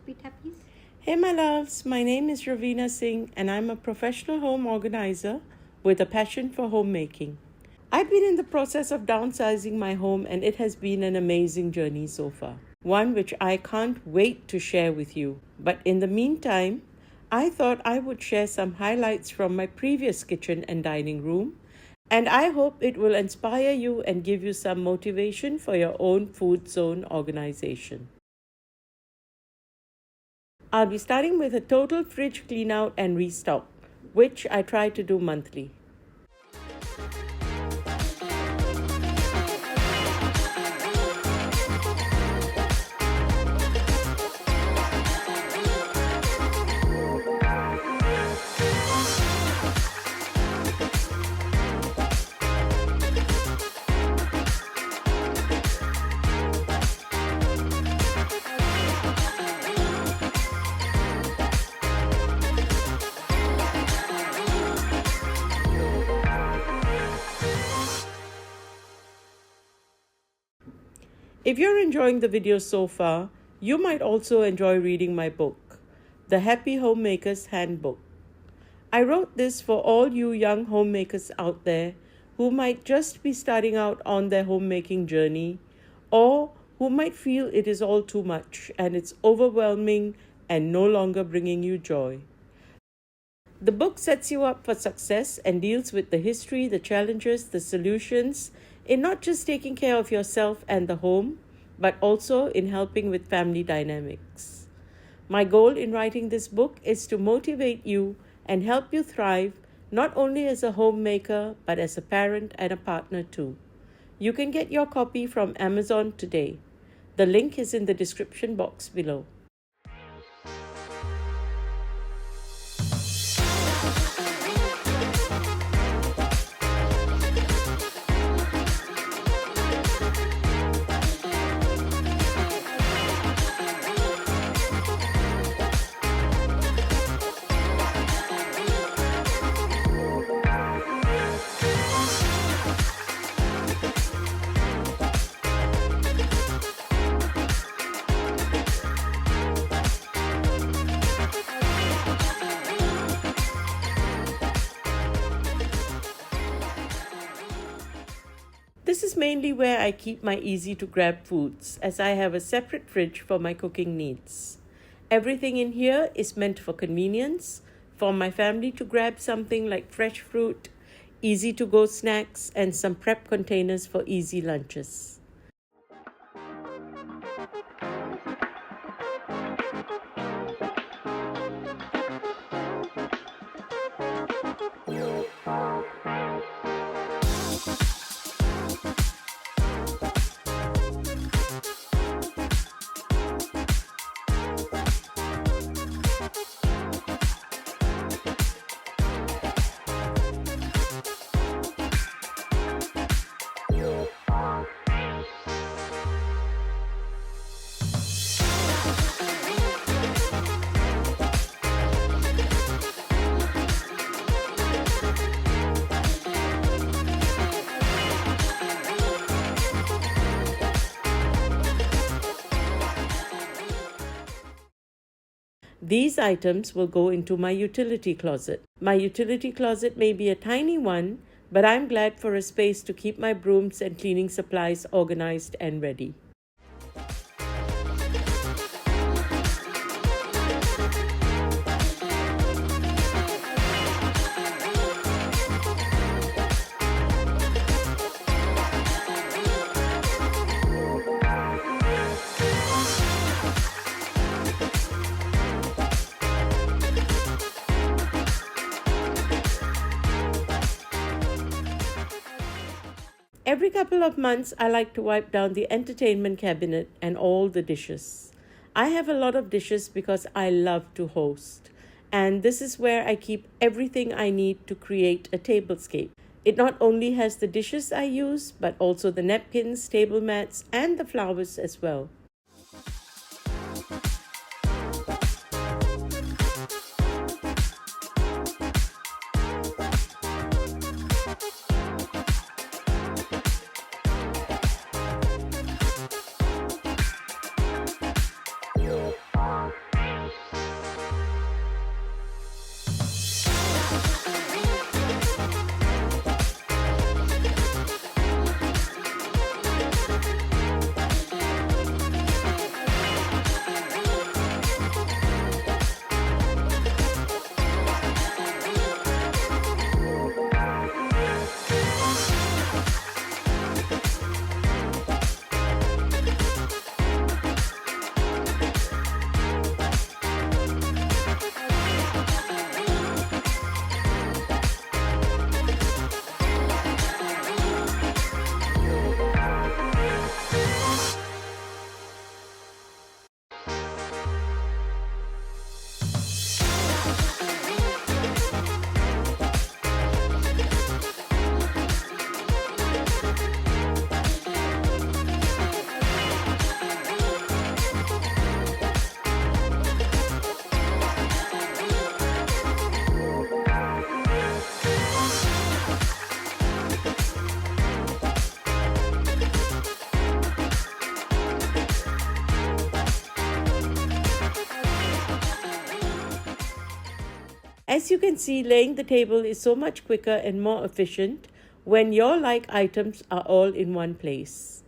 Peter, please. Hey my loves, my name is Raveena Singh and I'm a professional home organizer with a passion for homemaking. I've been in the process of downsizing my home and it has been an amazing journey so far. One which I can't wait to share with you. But in the meantime, I thought I would share some highlights from my previous kitchen and dining room, and I hope it will inspire you and give you some motivation for your own food zone organization. I'll be starting with a total fridge clean out and restock, which I try to do monthly. If you're enjoying the video so far, you might also enjoy reading my book, The Happy Homemaker's Handbook. I wrote this for all you young homemakers out there who might just be starting out on their homemaking journey, or who might feel it is all too much and it's overwhelming and no longer bringing you joy. The book sets you up for success and deals with the history, the challenges, the solutions, in not just taking care of yourself and the home, but also in helping with family dynamics. My goal in writing this book is to motivate you and help you thrive, not only as a homemaker, but as a parent and a partner too. You can get your copy from Amazon today. The link is in the description box below. This is mainly where I keep my easy-to-grab foods, as I have a separate fridge for my cooking needs. Everything in here is meant for convenience, for my family to grab something like fresh fruit, easy-to-go snacks, and some prep containers for easy lunches. These items will go into my utility closet. My utility closet may be a tiny one, but I'm glad for a space to keep my brooms and cleaning supplies organized and ready. Every couple of months, I like to wipe down the entertainment cabinet and all the dishes. I have a lot of dishes because I love to host, and this is where I keep everything I need to create a tablescape. It not only has the dishes I use, but also the napkins, table mats, and the flowers as well. As you can see, laying the table is so much quicker and more efficient when your like items are all in one place.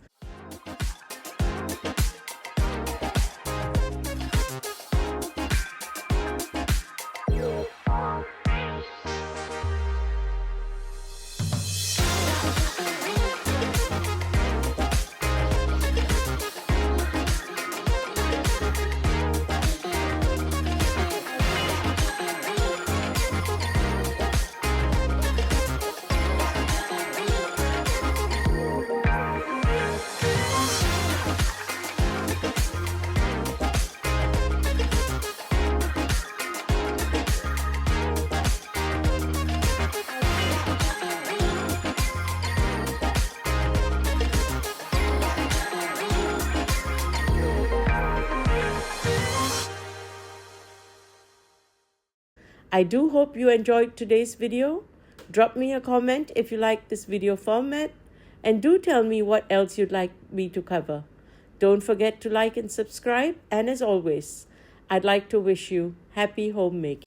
I do hope you enjoyed today's video. Drop me a comment if you like this video format, and do tell me what else you'd like me to cover. Don't forget to like and subscribe, and as always, I'd like to wish you happy homemaking.